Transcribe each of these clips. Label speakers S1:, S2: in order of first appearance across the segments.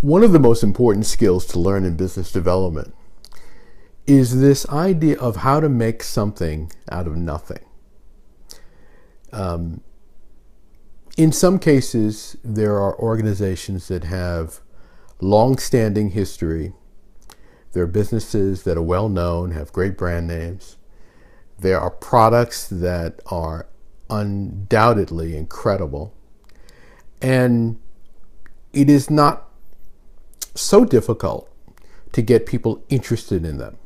S1: One of the most important skills to learn in business development is this idea of how to make something out of nothing. In some cases, there are organizations that have long-standing history. There are businesses that are well-known, have great brand names. There are products that are undoubtedly incredible. And it is not so difficult to get people interested in them.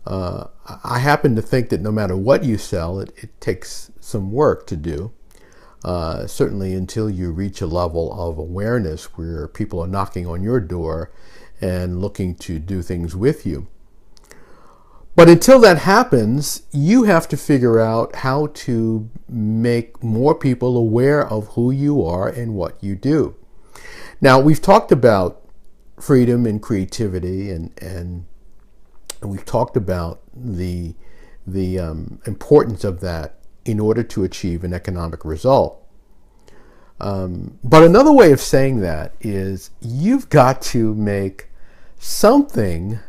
S1: I happen to think that no matter what you sell, it takes some work to do. Certainly until you reach a level of awareness where people are knocking on your door and looking to do things with you. But until that happens, you have to figure out how to make more people aware of who you are and what you do. Now, we've talked about freedom and creativity, and we've talked about the importance of that in order to achieve an economic result. But another way of saying that is you've got to make something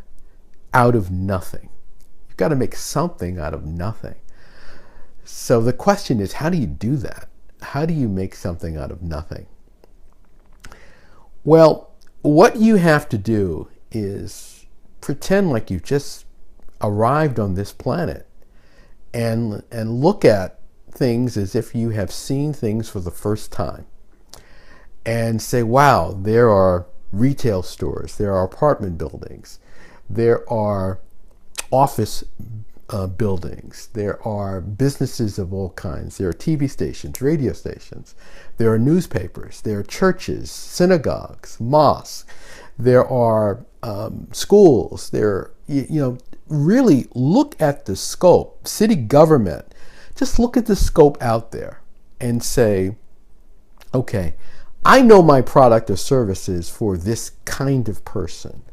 S1: out of nothing. You've got to make something out of nothing. So the question is, how do you do that? How do you make something out of nothing? Well, what you have to do is pretend like you've just arrived on this planet and look at things as if you have seen things for the first time and say, wow, there are retail stores, there are apartment buildings, there are office buildings, there are businesses of all kinds, there are TV stations, radio stations, there are newspapers, there are churches, synagogues, mosques, there are schools, there, really look at the scope, city government, just look at the scope out there and say, okay, I know my product or service is for this kind of person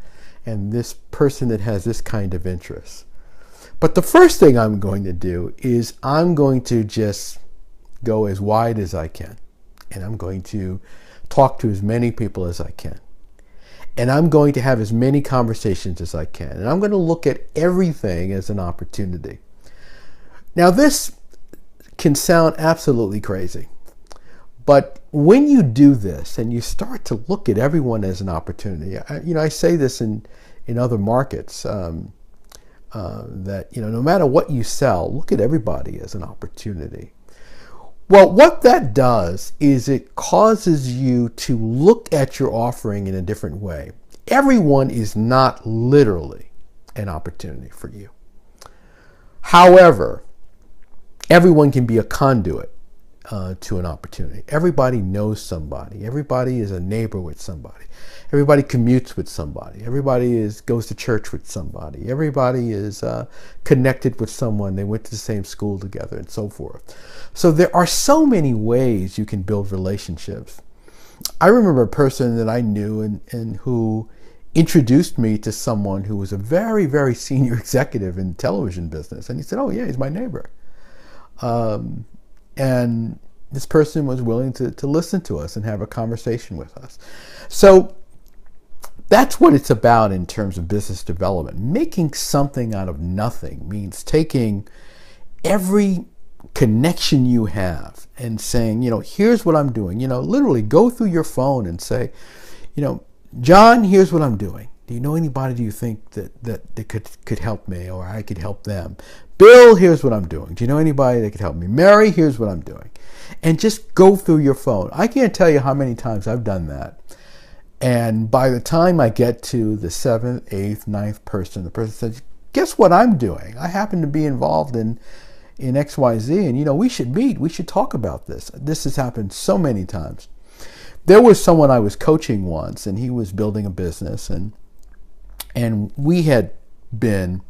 S1: and this person that has this kind of interest. But the first thing I'm going to do is I'm going to just go as wide as I can. And I'm going to talk to as many people as I can. And I'm going to have as many conversations as I can. And I'm going to look at everything as an opportunity. Now, this can sound absolutely crazy. But when you do this and you start to look at everyone as an opportunity, I say this in other markets, that no matter what you sell, look at everybody as an opportunity. Well, what that does is it causes you to look at your offering in a different way. Everyone is not literally an opportunity for you. However, everyone can be a conduit to an opportunity. Everybody knows somebody. Everybody is a neighbor with somebody. Everybody commutes with somebody. Everybody goes to church with somebody. Everybody is connected with someone. They went to the same school together and so forth. So there are so many ways you can build relationships. I remember a person that I knew and who introduced me to someone who was a very, very senior executive in the television business. And he said, oh yeah, he's my neighbor. And this person was willing to listen to us and have a conversation with us. So that's what it's about in terms of business development. Making something out of nothing means taking every connection you have and saying, here's what I'm doing. Literally go through your phone and say, John, here's what I'm doing. Do you know anybody do you think that could help me or I could help them? Bill, here's what I'm doing. Do you know anybody that could help me? Mary, here's what I'm doing. And just go through your phone. I can't tell you how many times I've done that. And by the time I get to the 7th, 8th, 9th person, the person says, guess what I'm doing? I happen to be involved in XYZ, and we should meet. We should talk about this. This has happened so many times. There was someone I was coaching once, and he was building a business, and we had been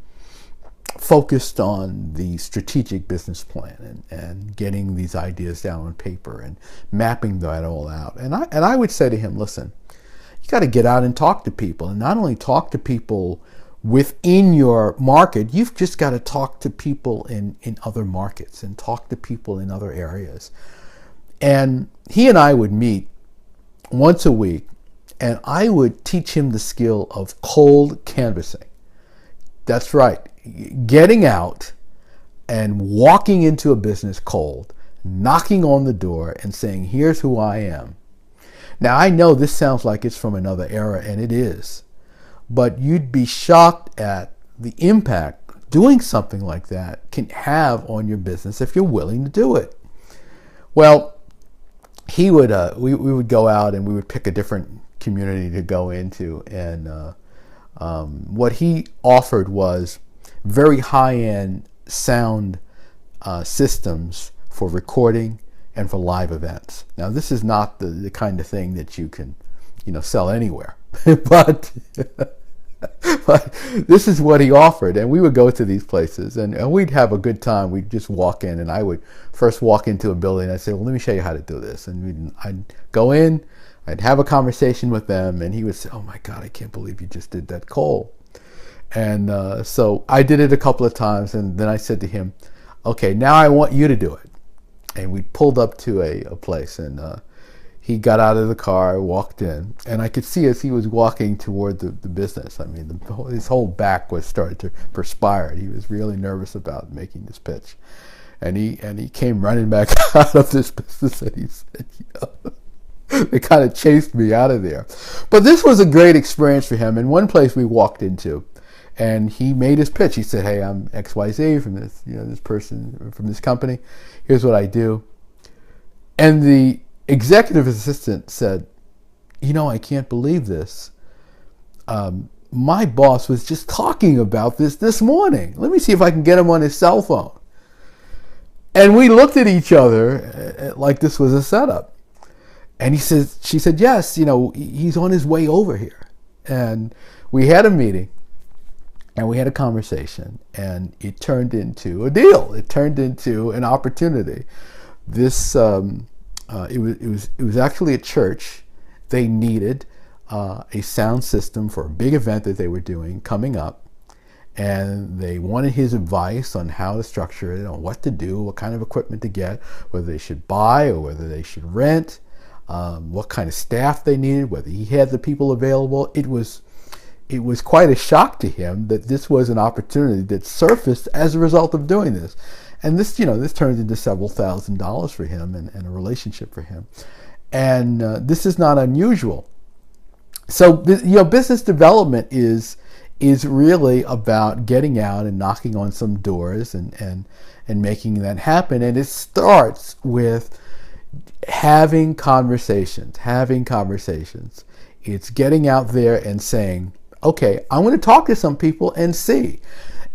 S1: focused on the strategic business plan and getting these ideas down on paper and mapping that all out. And I would say to him, listen, you got to get out and talk to people, and not only talk to people within your market, you've just got to talk to people in other markets and talk to people in other areas. And he and I would meet once a week and I would teach him the skill of cold canvassing. That's right, getting out and walking into a business cold, knocking on the door and saying, here's who I am. Now, I know this sounds like it's from another era, and it is, but you'd be shocked at the impact doing something like that can have on your business if you're willing to do it. Well, he would, we would go out and we would pick a different community to go into, and what he offered was very high-end sound systems for recording and for live events. Now, this is not the kind of thing that you can, sell anywhere, but but this is what he offered, and we would go to these places, and we'd have a good time. We'd just walk in, and I would first walk into a building, and I'd say, well, let me show you how to do this, and I'd go in, I'd have a conversation with them, and he would say, oh my God, I can't believe you just did that cold. And so I did it a couple of times, and then I said to him, okay, now I want you to do it. And we pulled up to a place, and he got out of the car, walked in, and I could see as he was walking toward the business, I mean, his whole back was starting to perspire. He was really nervous about making this pitch. And he came running back out of this business, and he said, they kind of chased me out of there. But this was a great experience for him. And one place we walked into, and he made his pitch. He said, hey, I'm XYZ from this, this person from this company. Here's what I do. And the executive assistant said, I can't believe this. My boss was just talking about this morning. Let me see if I can get him on his cell phone. And we looked at each other like this was a setup. And she said, yes, he's on his way over here. And we had a meeting, and we had a conversation, and it turned into a deal. It turned into an opportunity. This it was actually a church. They needed a sound system for a big event that they were doing coming up, and they wanted his advice on how to structure it, on what to do, what kind of equipment to get, whether they should buy or whether they should rent, what kind of staff they needed, whether he had the people available. It was quite a shock to him that this was an opportunity that surfaced as a result of doing this. And this, this turned into several $1,000s for him and a relationship for him. And this is not unusual. So, business development is really about getting out and knocking on some doors and making that happen. And it starts with having conversations. It's getting out there and saying, okay, I want to talk to some people and see.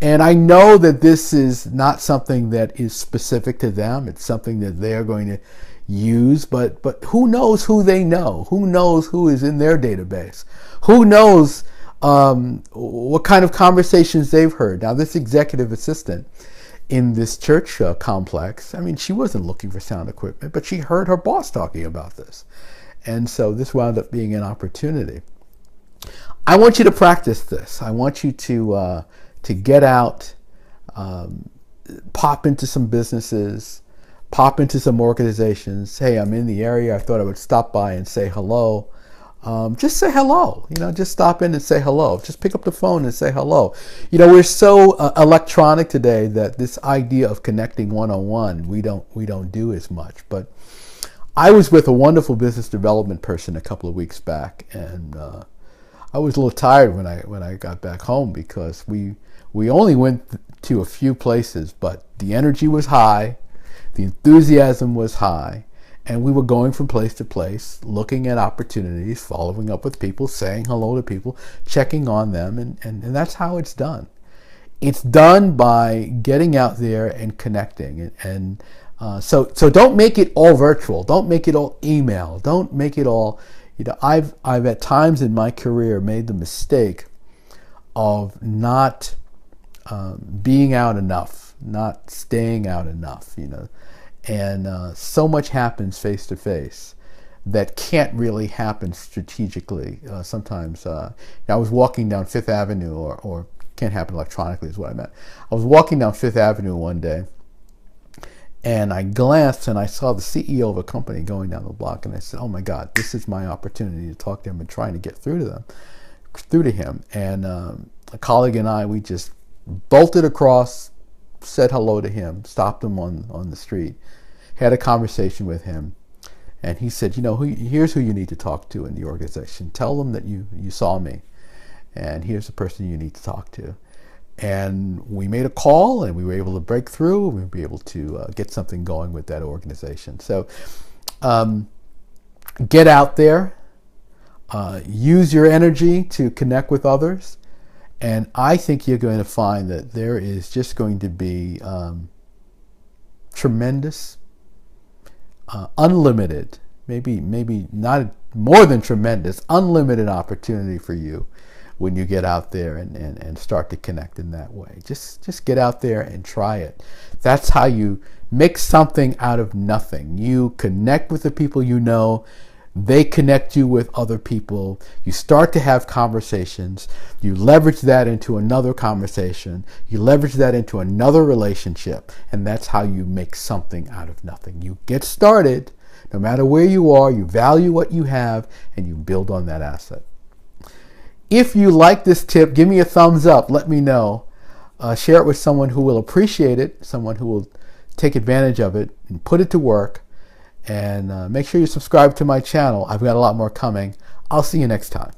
S1: And I know that this is not something that is specific to them. It's something that they're going to use, but who knows who they know? Who knows who is in their database? Who knows what kind of conversations they've heard? Now, this executive assistant in this church complex, I mean, she wasn't looking for sound equipment, but she heard her boss talking about this. And so this wound up being an opportunity. I want you to practice this. I want you to get out, pop into some businesses, pop into some organizations. Hey, I'm in the area. I thought I would stop by and say hello. Just say hello. Just stop in and say hello. Just pick up the phone and say hello. We're so electronic today that this idea of connecting one-on-one, we don't do as much. But I was with a wonderful business development person a couple of weeks back, and I was a little tired when I got back home because we only went to a few places, but the energy was high, the enthusiasm was high, and we were going from place to place, looking at opportunities, following up with people, saying hello to people, checking on them, and that's how it's done. It's done by getting out there and connecting, and so don't make it all virtual, don't make it all email, don't make it all. I've at times in my career made the mistake of not being out enough, not staying out enough, and so much happens face to face that can't really happen strategically. Sometimes I was walking down Fifth Avenue, or can't happen electronically is what I meant. I was walking down Fifth Avenue one day, And I glanced and I saw the CEO of a company going down the block, and I said, "Oh my God, this is my opportunity to talk to him and trying to get through to him." And a colleague and I, we just bolted across, said hello to him, stopped him on the street, had a conversation with him, and he said, "Here's who you need to talk to in the organization. Tell them that you saw me, and here's the person you need to talk to." And we made a call, and we were able to break through. We were able to get something going with that organization. So get out there, use your energy to connect with others, and I think you're going to find that there is just going to be tremendous, unlimited, maybe not more than tremendous, unlimited opportunity for you when you get out there and start to connect in that way. Just get out there and try it. That's how you make something out of nothing. You connect with the people you know. They connect you with other people. You start to have conversations. You leverage that into another conversation. You leverage that into another relationship. And that's how you make something out of nothing. You get started, no matter where you are, you value what you have, and you build on that asset. If you like this tip, give me a thumbs up. Let me know. Share it with someone who will appreciate it, someone who will take advantage of it and put it to work. And make sure you subscribe to my channel. I've got a lot more coming. I'll see you next time.